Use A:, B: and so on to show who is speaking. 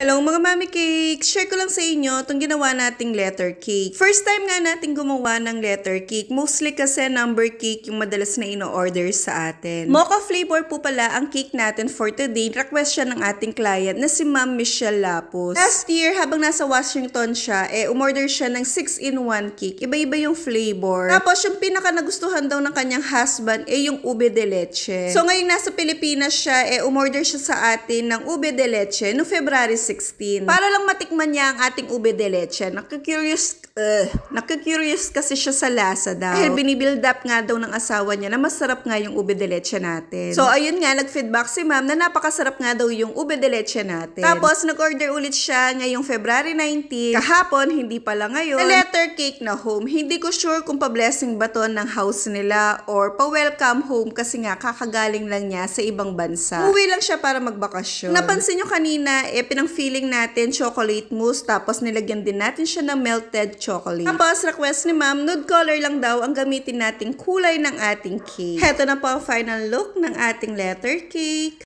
A: Hello mga mami cake! Share ko lang sa inyo itong ginawa nating letter cake. First time nga natin gumawa ng letter cake. Mostly kasi number cake yung madalas na ino-order sa atin. Mocha flavor po pala ang cake natin for today. Request siya ng ating client na si Ma'am Michelle Lapus. Last year, habang nasa Washington siya, umorder siya ng 6-in-1 cake. Iba-iba yung flavor. Tapos yung pinaka nagustuhan daw ng kanyang husband yung ube de leche. So ngayong nasa Pilipinas siya, umorder siya sa atin ng ube de leche no February 16. Para lang matikman niya ang ating ube de leche. Nakakurious kasi siya sa lasa daw. Dahil binibuild up nga daw ng asawa niya na masarap nga yung ube de leche natin. So ayun nga, nag-feedback si ma'am na napakasarap nga daw yung ube de leche natin. Tapos nag-order ulit siya ngayong February 19. Kahapon, hindi pala ngayon. Na letter cake na home. Hindi ko sure kung pa-blessing ba to ng house nila or pa-welcome home kasi nga kakagaling lang niya sa ibang bansa. Uwi lang siya para magbakasyon. Napansin nyo kanina, pinang-feeling natin chocolate mousse tapos nilagyan din natin siya ng melted chocolate. Tapos request ni ma'am, nude color lang daw ang gamitin nating kulay ng ating cake. Heto na po ang final look ng ating letter cake.